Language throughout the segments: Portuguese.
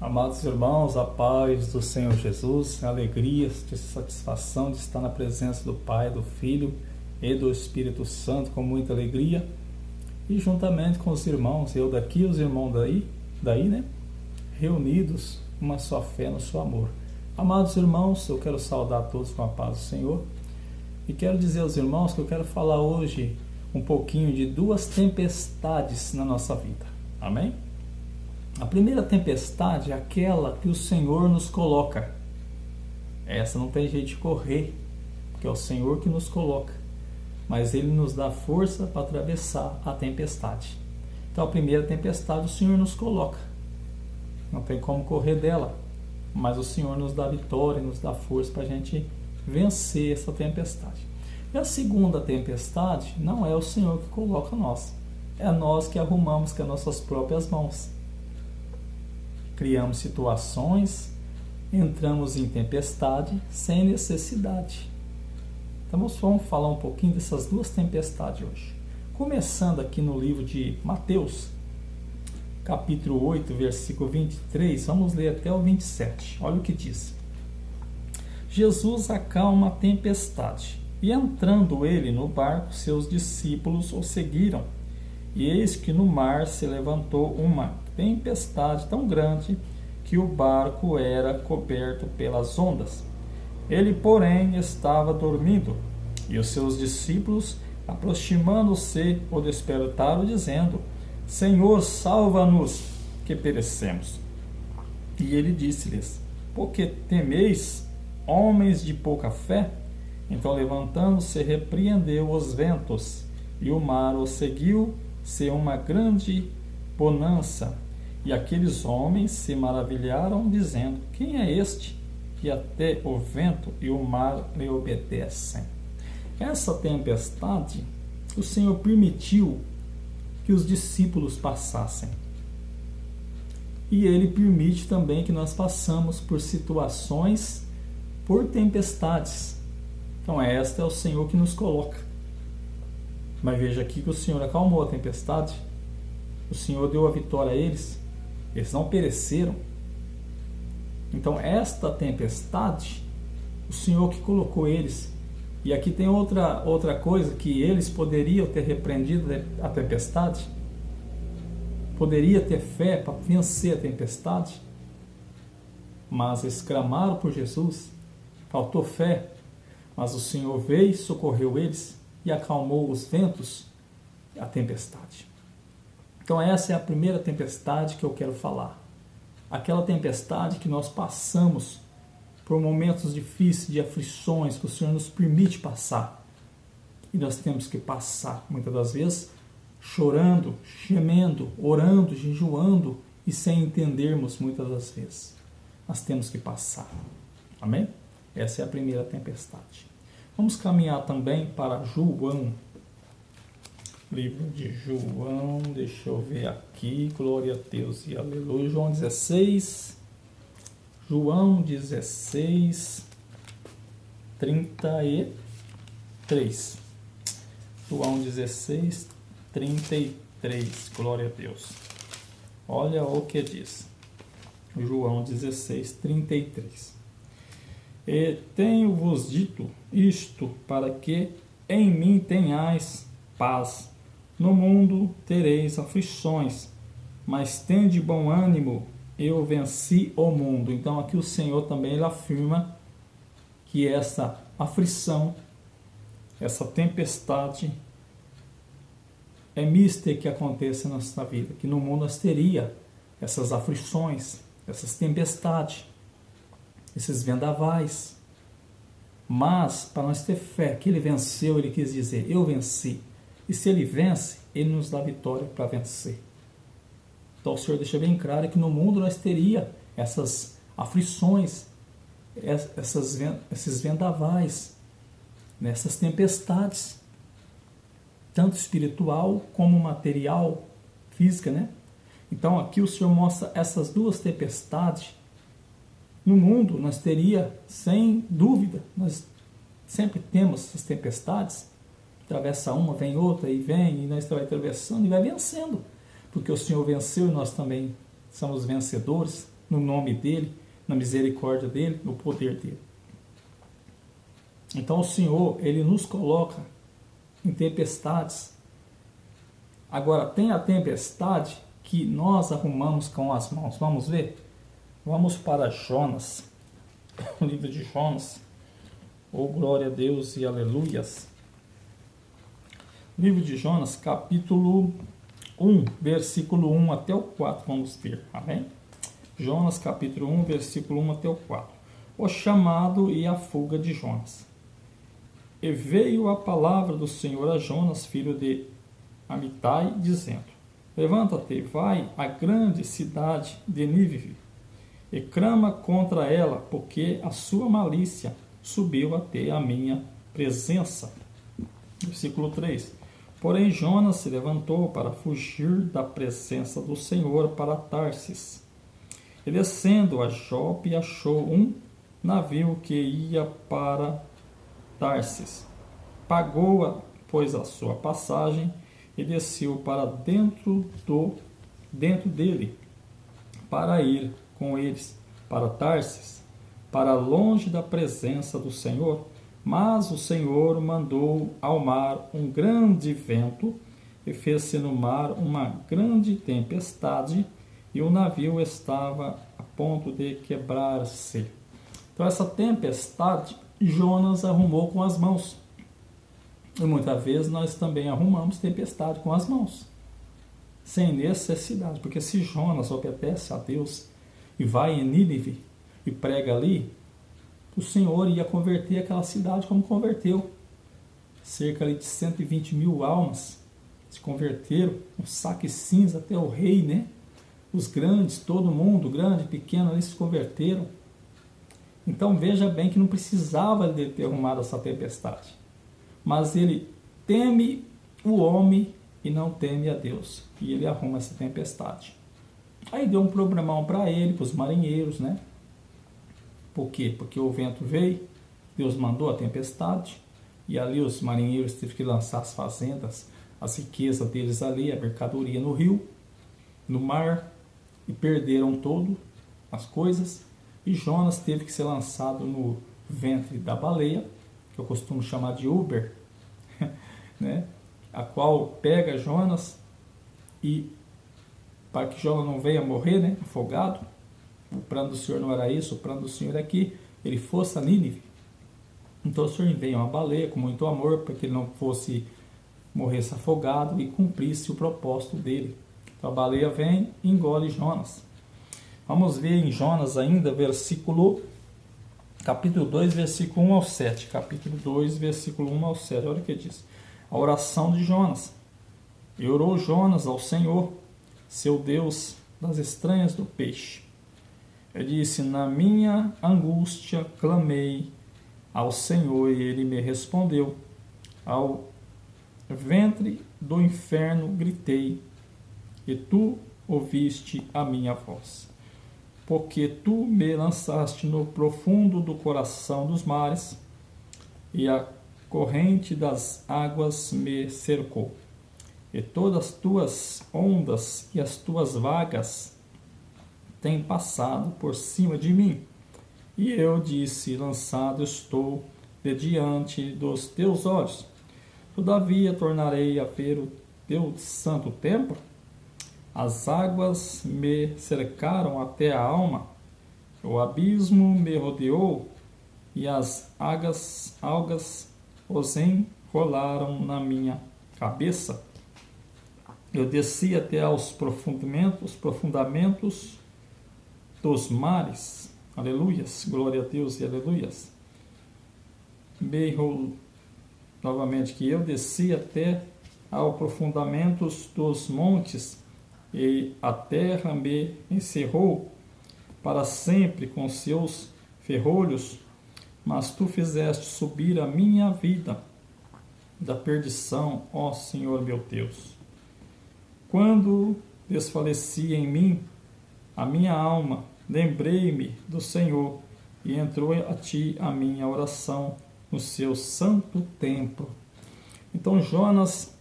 Amados irmãos, a paz do Senhor Jesus, a alegria, a satisfação de estar na presença do Pai, do Filho e do Espírito Santo com muita alegria. E juntamente com os irmãos, eu daqui, os irmãos daí, né? Reunidos, uma só fé no seu amor. Amados irmãos, eu quero saudar a todos com a paz do Senhor. E quero dizer aos irmãos que eu quero falar hoje um pouquinho de duas tempestades na nossa vida. Amém? A primeira tempestade é aquela que o Senhor nos coloca. Essa não tem jeito de correr, porque é o Senhor que nos coloca. Mas Ele nos dá força para atravessar a tempestade. Então a primeira tempestade o Senhor nos coloca. Não tem como correr dela. Mas o Senhor nos dá vitória, nos dá força para a gente vencer essa tempestade. E a segunda tempestade não é o Senhor que coloca nós. É nós que arrumamos com as nossas próprias mãos. Criamos situações, entramos em tempestade sem necessidade. Então vamos falar um pouquinho dessas duas tempestades hoje. Começando aqui no livro de Mateus, capítulo 8, versículo 23, vamos ler até o 27. Olha o que diz. Jesus acalma a tempestade, e entrando ele no barco, seus discípulos o seguiram. E eis que no mar se levantou uma tempestade tão grande que o barco era coberto pelas ondas. Ele, porém, estava dormindo, e os seus discípulos, aproximando-se, o despertaram, dizendo: Senhor, salva-nos, que perecemos. E ele disse-lhes: Por que temeis, homens de pouca fé? Então, levantando-se, repreendeu os ventos, e o mar o seguiu, sem uma grande bonança. E aqueles homens se maravilharam, dizendo: Quem é este que até o vento e o mar lhe obedecem? Essa tempestade o Senhor permitiu que os discípulos passassem. E Ele permite também que nós passamos por situações, por tempestades. Então esta é o Senhor que nos coloca. Mas veja aqui que o Senhor acalmou a tempestade. O Senhor deu a vitória a eles. Eles não pereceram. Então esta tempestade, o Senhor que colocou eles. E aqui tem outra coisa, que eles poderiam ter repreendido a tempestade. Poderia ter fé para vencer a tempestade. Mas eles clamaram por Jesus. Faltou fé. Mas o Senhor veio e socorreu eles e acalmou os ventos e a tempestade. Então essa é a primeira tempestade que eu quero falar. Aquela tempestade que nós passamos por momentos difíceis, de aflições, que o Senhor nos permite passar. E nós temos que passar, muitas das vezes, chorando, gemendo, orando, jejuando e sem entendermos muitas das vezes. Nós temos que passar. Amém? Essa é a primeira tempestade. Vamos caminhar também para João. Livro de João, deixa eu ver aqui, glória a Deus e aleluia. João 16, 33. João 16, 33, glória a Deus. Olha o que diz. João 16, 33. E tenho-vos dito isto para que em mim tenhais paz. No mundo tereis aflições, mas tende bom ânimo, eu venci o mundo. Então aqui o Senhor também ele afirma que essa aflição, essa tempestade é mista que acontece na nossa vida, que no mundo nós teria essas aflições, essas tempestades, esses vendavais. Mas para nós ter fé que ele venceu, ele quis dizer: eu venci. E se ele vence, ele nos dá vitória para vencer. Então o Senhor deixa bem claro que no mundo nós teria essas aflições, esses vendavais, essas tempestades, tanto espiritual como material, física, né? Então aqui o Senhor mostra essas duas tempestades. No mundo nós teria, sem dúvida, nós sempre temos essas tempestades. Atravessa uma, vem outra, e vem, e nós vai atravessando e vai vencendo. Porque o Senhor venceu e nós também somos vencedores. no nome dele, na misericórdia dele, no poder dele. Então o Senhor, ele nos coloca em tempestades. Agora, tem a tempestade que nós arrumamos com as mãos. Vamos ver? Vamos para Jonas, o livro de Jonas. Oh, glória a Deus e aleluias. Livro de Jonas, capítulo 1, versículo 1 até o 4, vamos ver, amém? Jonas, capítulo 1, versículo 1 até o 4. O chamado e a fuga de Jonas. E veio a palavra do Senhor a Jonas, filho de Amitai, dizendo: Levanta-te, vai à grande cidade de Nínive, e clama contra ela, porque a sua malícia subiu até a minha presença. Versículo 3. Porém Jonas se levantou para fugir da presença do Senhor para Tarsis. E descendo a Jope, achou um navio que ia para Tarsis. Pagou, pois, a sua passagem e desceu para dentro dele, para ir com eles para Tarsis, para longe da presença do Senhor. Mas o Senhor mandou ao mar um grande vento, e fez-se no mar uma grande tempestade, e o navio estava a ponto de quebrar-se. Então essa tempestade Jonas arrumou com as mãos. E muitas vezes nós também arrumamos tempestade com as mãos, sem necessidade. Porque se Jonas obedece a Deus e vai em Nínive e prega ali, o Senhor ia converter aquela cidade como converteu. Cerca de 120 mil almas se converteram, um saque cinza até o rei, né? Os grandes, todo mundo, grande, pequeno, ali se converteram. Então veja bem que não precisava de ter arrumado essa tempestade. Mas ele teme o homem e não teme a Deus. E ele arruma essa tempestade. Aí deu um problemão para ele, para os marinheiros, né? Por quê? Porque o vento veio, Deus mandou a tempestade, e ali os marinheiros tiveram que lançar as fazendas, as riquezas deles ali, a mercadoria no rio, no mar, e perderam todo as coisas, e Jonas teve que ser lançado no ventre da baleia, que eu costumo chamar de Uber, né? A qual pega Jonas, e para que Jonas não venha morrer, né? Afogado. O plano do Senhor não era isso, o plano do Senhor é que ele fosse a Nínive. Então o Senhor enviou uma baleia com muito amor, para que ele não fosse morresse afogado e cumprisse o propósito dele. Então a baleia vem e engole Jonas. Vamos ver em Jonas ainda, capítulo 2, versículo 1 ao 7. Capítulo 2, versículo 1 ao 7. Olha o que diz. A oração de Jonas. E orou Jonas ao Senhor, seu Deus, das entranhas do peixe. Eu disse: na minha angústia clamei ao Senhor, e ele me respondeu. Ao ventre do inferno gritei, e tu ouviste a minha voz. Porque tu me lançaste no profundo do coração dos mares, e a corrente das águas me cercou. E todas as tuas ondas e as tuas vagas tem passado por cima de mim. E eu disse: lançado estou de diante dos teus olhos. Todavia tornarei a ver o teu santo templo. As águas me cercaram até a alma, o abismo me rodeou, e as algas os enrolaram na minha cabeça. Eu desci até aos profundamentos dos mares. Aleluias, glória a Deus e aleluias. Berro novamente que eu desci até aos profundamentos dos montes, e a terra me encerrou para sempre com seus ferrolhos, mas tu fizeste subir a minha vida da perdição, ó Senhor meu Deus. Quando desfalecia em mim a minha alma, lembrei-me do Senhor, e entrou a ti a minha oração no seu santo templo. Então Jonas,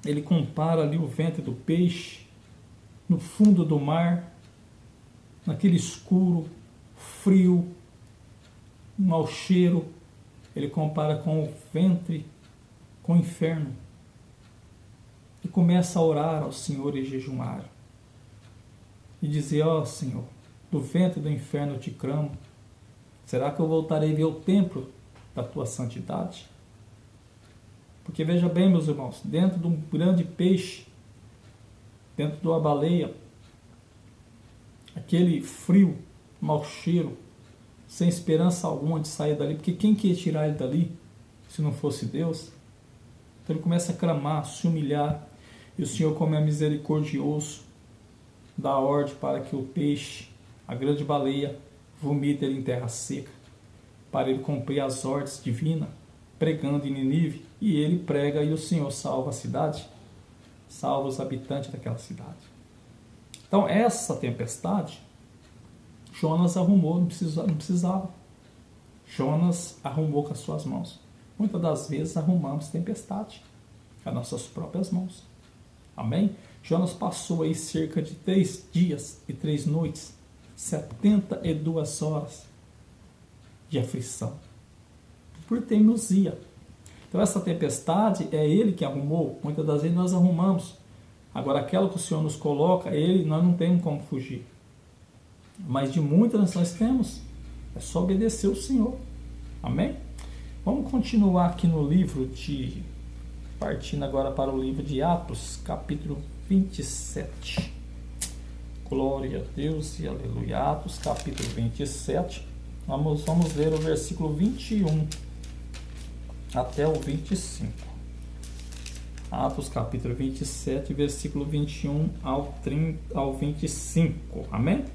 ele compara ali o ventre do peixe no fundo do mar, naquele escuro, frio, mau cheiro. Ele compara com o ventre, com o inferno. E começa a orar ao Senhor e jejuar. E dizer: ó Senhor, do ventre do inferno eu te clamo. Será que eu voltarei a ver o templo da tua santidade? Porque veja bem, meus irmãos, dentro de um grande peixe, dentro de uma baleia, aquele frio, mau cheiro, sem esperança alguma de sair dali, porque quem quer tirar ele dali, se não fosse Deus? Então ele começa a clamar, se humilhar, e o Senhor, como é misericordioso, dá ordem para que o peixe, a grande baleia, vomite ele em terra seca, para ele cumprir as ordens divinas, pregando em Nínive, e ele prega e o Senhor salva a cidade, salva os habitantes daquela cidade. Então essa tempestade, Jonas arrumou, não precisava. Jonas arrumou com as suas mãos. Muitas das vezes arrumamos tempestade com as nossas próprias mãos. Amém? Jonas passou aí cerca de 3 dias e 3 noites, 72 horas de aflição, por teimosia. Então essa tempestade é ele que arrumou. Muitas das vezes nós arrumamos. Agora aquela que o Senhor nos coloca, nós não temos como fugir. Mas de muitas nós temos. É só obedecer o Senhor. Amém? Vamos continuar aqui no livro de... Partindo agora para o livro de Atos, capítulo 27. Glória a Deus e aleluia. Atos, capítulo 27. Vamos ler o versículo 21 até o 25. Atos, capítulo 27, versículo 21 ao 25. Amém?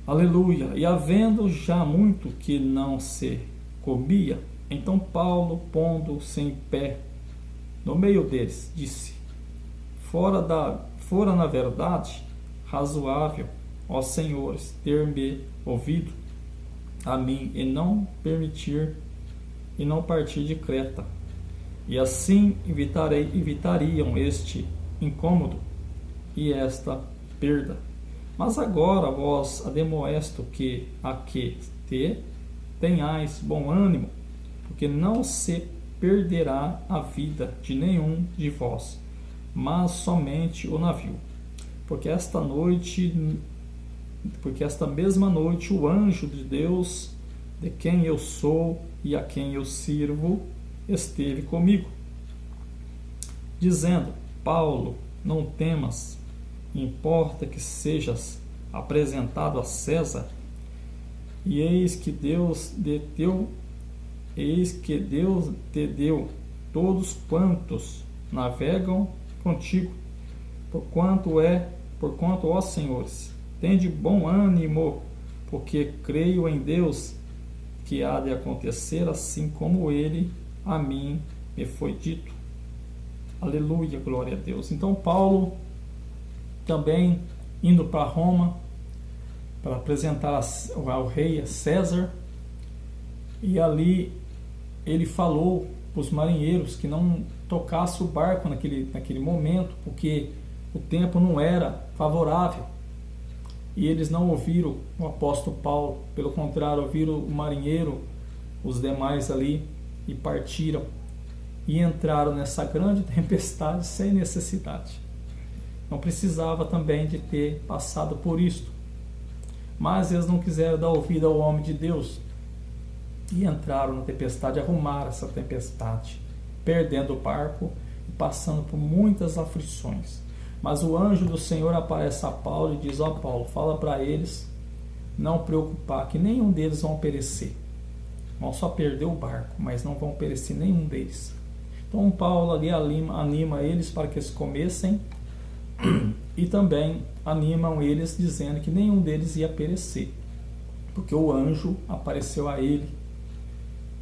Aleluia. E havendo já muito que não se comia, então Paulo, pondo-se em pé no meio deles, disse: fora na verdade razoável, ó senhores, ter-me ouvido a mim e não partir de Creta, e assim evitariam este incômodo e esta perda. Mas agora vós ademoesto que tenhais bom ânimo, porque não se perderá a vida de nenhum de vós, mas somente o navio. Porque esta mesma noite o anjo de Deus, de quem eu sou e a quem eu sirvo, esteve comigo, dizendo: Paulo, não temas, importa que sejas apresentado a César, e eis que Deus te deu todos quantos navegam contigo, porquanto, ó senhores, tende bom ânimo, porque creio em Deus que há de acontecer assim como ele a mim me foi dito. Aleluia, glória a Deus. Então Paulo também indo para Roma para apresentar ao rei César, e ali ele falou para os marinheiros que não tocasse o barco naquele momento, porque o tempo não era favorável. E eles não ouviram o apóstolo Paulo, pelo contrário, ouviram o marinheiro, os demais ali, e partiram e entraram nessa grande tempestade sem necessidade. Não precisava também de ter passado por isto, mas eles não quiseram dar ouvido ao homem de Deus e entraram na tempestade, arrumaram essa tempestade, perdendo o barco e passando por muitas aflições. Mas o anjo do Senhor aparece a Paulo e diz: ó Paulo, fala para eles não preocupar, que nenhum deles vão perecer. Vão só perder o barco, mas não vão perecer nenhum deles. Então Paulo ali anima eles para que eles comessem, e também animam eles dizendo que nenhum deles ia perecer, porque o anjo apareceu a ele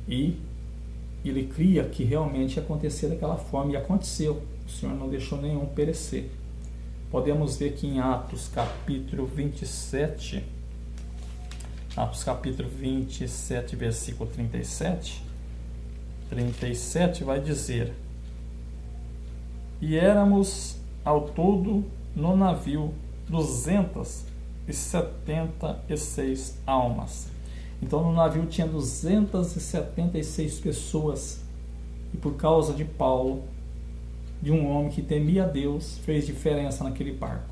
e ele cria que realmente ia acontecer daquela forma, e aconteceu. O Senhor não deixou nenhum perecer. Podemos ver que em Atos capítulo 27, versículo 37 vai dizer: e éramos ao todo no navio 200 276 almas. Então no navio tinha 276 pessoas. E por causa de Paulo, de um homem que temia a Deus, fez diferença naquele barco.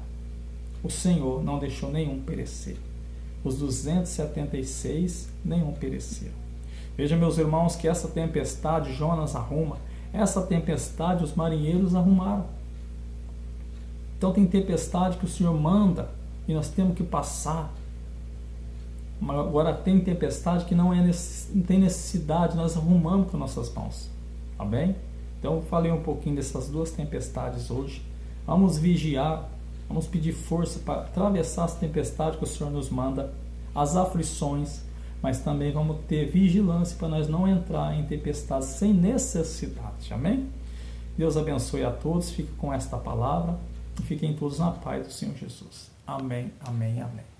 O Senhor não deixou nenhum perecer. Os 276, nenhum pereceram. Veja, meus irmãos, que essa tempestade Jonas arruma, essa tempestade os marinheiros arrumaram. Então tem tempestade que o Senhor manda e nós temos que passar. Agora tem tempestade que não tem necessidade, nós arrumamos com nossas mãos. Tá bem? Então eu falei um pouquinho dessas duas tempestades hoje. Vamos vigiar, vamos pedir força para atravessar as tempestades que o Senhor nos manda, as aflições, mas também vamos ter vigilância para nós não entrar em tempestades sem necessidade. Amém? Deus abençoe a todos, fique com esta palavra e fiquem todos na paz do Senhor Jesus. Amém, amém, amém.